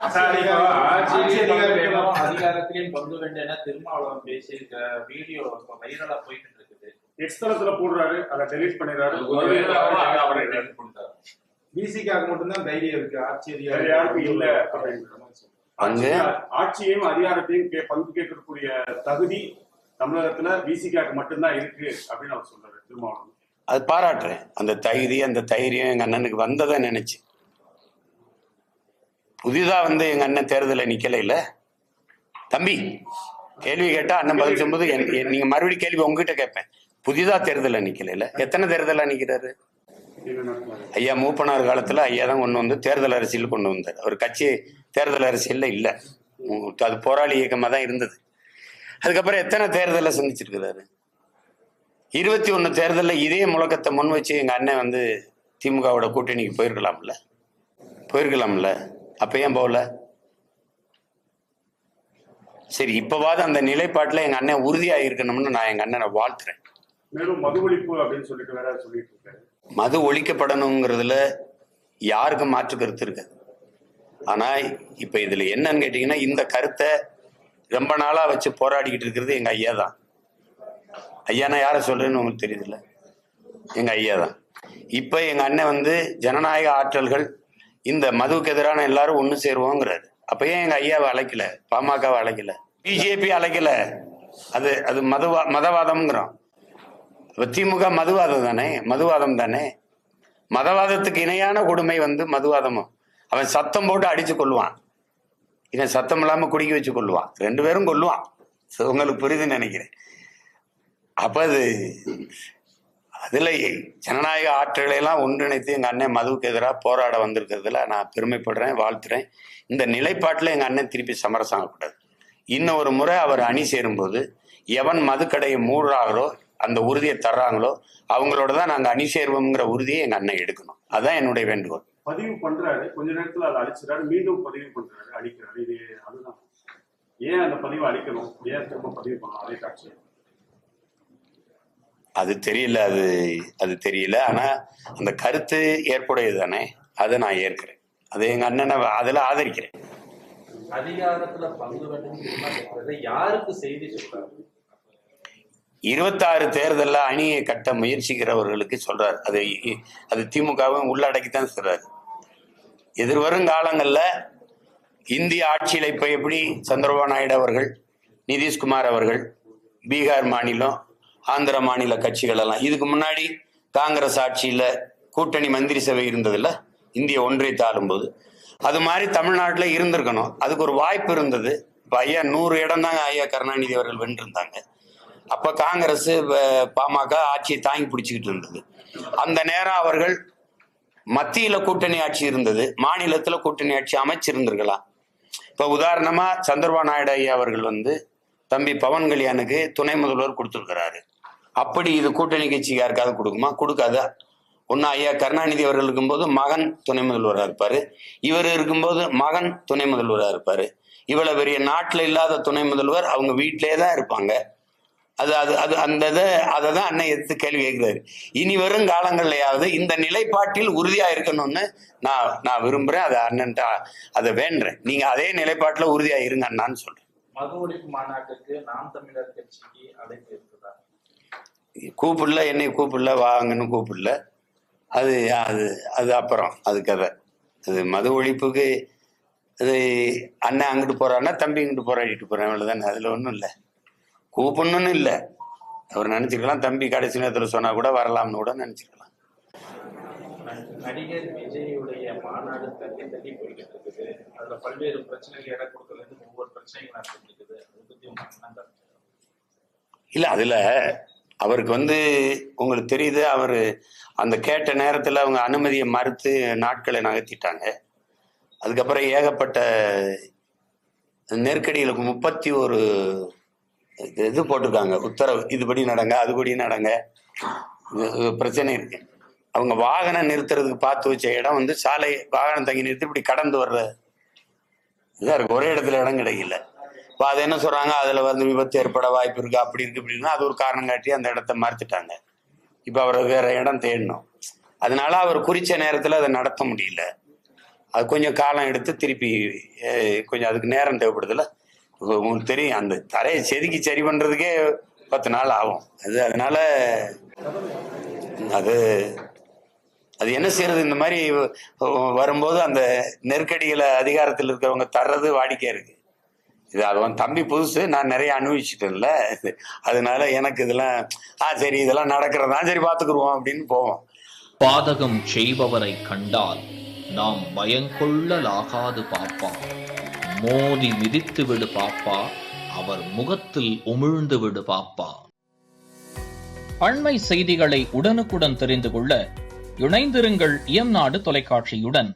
அதிகாரத்திலையும் பங்கு வேண்டும் என திருமாவளவன் பேசியிருக்க வீடியோ வைரலா போயிட்டு இருக்குது. எக்ஸ்தலத்துல போடுறாரு, அதை டெலீட் பண்ணிடுறாரு. பிசிக்காக மட்டும்தான் தைரியம் இருக்கு, ஆட்சி யாருக்கும் இல்ல அப்படின்ற ஆட்சியையும் அதிகாரத்தையும் பங்கு கேட்கக்கூடிய தகுதி தமிழகத்துல பிசிக்காக மட்டும்தான் இருக்கு அப்படின்னு அவர் சொல்றாரு திருமாவளவன். அது பாராட்டுறேன். அந்த தகுதி அந்த தைரியம் எங்க அண்ணனுக்கு வந்ததை நினைச்சு. புதிதா எங்க அண்ணன் தேர்தல நிக்கல இல்ல தம்பி. கேள்வி கேட்டா அண்ணன் பதில் சொல்லும்போது நீங்க மறுபடியும் கேள்வி உங்ககிட்ட கேட்பேன். புதிதா தேர்தல நிக்கல இல்ல, எத்தனை தேர்தலா நிக்கிறாரு ஐயா? மூப்பனார் காலத்துல ஐயா தான் கொண்டு தேர்தல் அரசியல் கொண்டு வந்தார். அவர் கட்சி தேர்தல் அரசியல்ல இல்ல, அது போராளி இயக்கமா தான் இருந்தது. அதுக்கப்புறம் எத்தனை தேர்தலை சந்திச்சிருக்கிறாரு? 21 தேர்தலில் இதே முழக்கத்தை முன் வச்சு எங்க அண்ணன் திமுகவோட கூட்டணிக்கு போயிருக்கலாம்ல. அப்ப ஏன் போகல? சரி, இப்பவாது அந்த நிலைப்பாட்டுல எங்க அண்ணன் உறுதியா இருக்கணும்னு நான் எங்க அண்ணனை வாழ்த்துறேன். மேலும் மது ஒழிப்பு அப்படின்னு சொல்லிட்டு வேற சொல்லிட்டு இருக்காரு. மது ஒழிக்கப்படணுங்கிறதுல யாருக்கும் மாற்று கருத்து இருக்காது. ஆனா இப்ப இதுல என்னன்னு கேட்டீங்கன்னா, இந்த கருத்தை ரொம்ப நாளா வச்சு போராடிக்கிட்டு இருக்கிறது எங்க ஐயா தான். ஐயானா யார சொல்றேன்னு உங்களுக்கு தெரியுதுல்ல, எங்க ஐயா தான். இப்ப எங்க அண்ணன் ஜனநாயக ஆற்றல்கள் இந்த மதுவுக்கு எதிரான எல்லாரும் ஒண்ணு சேருவோங்கிறாரு. அப்ப ஏன் எங்க ஐயாவை அழைக்கல, பாமகவை அழைக்கல, பிஜேபி அழைக்கல? அது மதவாதம்ங்கிறோம். திமுக மதுவாதம் தானே. மதவாதத்துக்கு இணையான கொடுமை மதுவாதமும். அவன் சத்தம் போட்டு அடிச்சு கொள்வான், இவன் சத்தம் இல்லாம குடிக்க வச்சு கொள்வான். 2 பேரும் கொள்வான். உங்களுக்கு புரியுதுன்னு நினைக்கிறேன். அப்ப அதுல ஜனநாயக ஆற்றலை எல்லாம் ஒன்றிணைத்து எங்க அண்ணன் மதுவுக்கு எதிராக போராட வந்திருக்கிறதுல நான் பெருமைப்படுறேன், வாழ்த்துறேன். இந்த நிலைப்பாட்டுல எங்க அண்ணன் திருப்பி சமரசம் ஆகக்கூடாது. இன்னொரு முறை அவர் அணி சேரும்போது எவன் மதுக்கடையை மூடுறாங்களோ, அந்த உறுதியை தர்றாங்களோ அவங்களோட தான் நாங்க அணி சேருவோம்ங்கிற உறுதியை எங்க அண்ணன் எடுக்கணும். அதான் என்னுடைய வேண்டுகோள். பதிவு பண்றாரு, கொஞ்ச நேரத்துல அதை அழிச்சிடாரு, மீண்டும் பதிவு பண்றாரு, அழிக்கிறாரு. இது அதுதான். ஏன் அந்த பதிவை அழிக்கணும்? ஏன் திரும்ப பதிவு பண்ணணும்? அதே காட்சி அது தெரியல. அது தெரியல. ஆனா அந்த கருத்து ஏற்புடையது தானே, அதை நான் ஏற்கிறேன். அது எங்க அண்ணனை அதுல ஆதரிக்கிறேன். அதிகாரத்துல பங்கு வேண்டும் யாருக்கு செய்தி சொல்றாரு? 26 தேர்தல்ல அணியை கட்ட முயற்சிக்கிறவர்களுக்கு சொல்றாரு. அது திமுகவும் உள்ளடக்கித்தான் சொல்றாரு. எதிர்வரும் காலங்கள்ல இந்திய ஆட்சியில இப்ப எப்படி சந்திரபாபு நாயுடு அவர்கள், நிதிஷ்குமார் அவர்கள், பீகார் மாநிலம், ஆந்திர மாநில கட்சிகள் எல்லாம், இதுக்கு முன்னாடி காங்கிரஸ் ஆட்சியில கூட்டணி மந்திரி சபை இருந்ததுல, இந்திய ஒன்றியத்தை ஆளும்போது அது மாதிரி தமிழ்நாட்டுல இருந்திருக்கணும். அதுக்கு ஒரு வாய்ப்பு இருந்தது. இப்ப ஐயா 100 இடம் தாங்க ஐயா கருணாநிதி அவர்கள் வென்றிருந்தாங்க. அப்ப காங்கிரஸ் பாமக ஆட்சியை தாங்கி பிடிச்சுக்கிட்டு இருந்தது. அந்த நேரம் அவர்கள் மத்தியில கூட்டணி ஆட்சி இருந்தது, மாநிலத்துல கூட்டணி ஆட்சி அமைச்சிருந்திருக்கலாம். இப்ப உதாரணமா சந்திரபாபு நாயுடு ஐயா அவர்கள் தம்பி பவன் கல்யாணுக்கு துணை முதல்வர் கொடுத்துருக்கிறாரு. அப்படி இது கூட்டணி கட்சிக்கு யாருக்காவது கொடுக்குமா? கொடுக்காதா? ஒன்னு ஐயா கருணாநிதி அவர்கள் இருக்கும்போது மகன் துணை முதல்வராக இருப்பாரு, இவர் இருக்கும்போது மகன் துணை முதல்வராக இருப்பாரு. இவ்வளவு பெரிய நாட்டுல இல்லாத துணை முதல்வர் அவங்க வீட்டிலே தான் இருப்பாங்க. அதை தான் அண்ணன் எடுத்து கேள்வி கேட்கிறாரு. இனி வரும் காலங்கள்லயாவது இந்த நிலைப்பாட்டில் உறுதியா இருக்கணும்னு நான் விரும்புறேன். அதை அண்ணன்ட்ட அதை வேண்டுறேன். நீங்க அதே நிலைப்பாட்டுல உறுதியா இருங்க அண்ணான்னு சொல்றேன். மது ஒழிப்பு மாநாட்டுக்கு நாம் தமிழர் கட்சிக்கு அழைப்பு இருக்குதா? கூப்பிடல, என்னை கூப்பிடல, வாங்கன்னு கூப்பிடல. அது அது அது அப்புறம் அது கதை. அது மது ஒழிப்புக்கு அது அண்ணன் அங்கிட்டு போறான்னா தம்பி இங்கிட்டு போராடிட்டு போறேன், அவ்வளவுதானே. அதுல ஒன்றும் இல்லை, கூப்பிடணும்னு இல்லை. அவர் நினைச்சிருக்கலாம் தம்பி கடைசி நேரத்தில் சொன்னா கூட வரலாம்னு கூட நினைச்சிருக்கலாம். நடிகர் விஜயுடைய மாநாடு தள்ளி போய்கிட்டு இருக்குது. அதுல பல்வேறு பிரச்சனைகள் இடம் கொடுக்கறது, ஒவ்வொரு பிரச்சனைகள் நடந்துட்டு இருக்குது. அதை பத்தி இல்ல, அதுல அவருக்கு உங்களுக்கு தெரியுது, அவரு அந்த கேட்ட நேரத்துல அவங்க அனுமதியை மறுத்து நாட்களை நகர்த்திட்டாங்க. அதுக்கப்புறம் ஏகப்பட்ட நெருக்கடிகளுக்கு 31 இது போட்டிருக்காங்க உத்தரவு. இதுபடி நடங்க, அதுபடி நடங்க, பிரச்சனை இருக்கு. அவங்க வாகனம் நிறுத்துறதுக்கு பார்த்து வச்ச இடம் சாலை வாகனம் தங்கி நிறுத்தி இப்படி கடந்து வர்ற இதா இருக்கு. ஒரே இடத்துல இடம் கிடைக்கல. இப்போ அது என்ன சொல்றாங்க, அதுல விபத்து ஏற்பட வாய்ப்பு இருக்கு, அப்படி இருக்கு இப்படின்னா அது ஒரு காரணம் காட்டி அந்த இடத்த மறுத்துட்டாங்க. இப்ப அவர் வேற இடம் தேடணும். அதனால அவர் குறிச்ச நேரத்துல அதை நடத்த முடியல. அது கொஞ்சம் காலம் எடுத்து திருப்பி கொஞ்சம் அதுக்கு நேரம் தேவைப்படுதுல்ல. உங்களுக்கு தெரியும், அந்த தரையை செதுக்கி சரி பண்ணுறதுக்கே 10 நாள் ஆகும். அதனால அது என்ன செய்யறது, இந்த மாதிரி வரும்போது அந்த நெருக்கடிகளை அதிகாரத்தில் இருக்கிறவங்க தர்றது வாடிக்கையா இருக்கு. இது அவன் தம்பி புதுசு, நான் நிறைய அனுபவிச்சுட்டேன்ல, அதனால எனக்கு இதெல்லாம் சரி இதெல்லாம் நடக்கிறதா சரி பார்த்துக்குருவோம் அப்படின்னு போவோம். பாதகம் செய்பவரை கண்டால் நாம் பயங்கொள்ளலாகாது பாப்பா, மோதி மிதித்து விடு பாப்பா, அவர் முகத்தில் உமிழ்ந்து விடு பாப்பா. அண்மை செய்திகளை உடனுக்குடன் தெரிந்து கொள்ள இணைந்திருங்கள் இயம்நாடு தொலைக்காட்சியுடன்.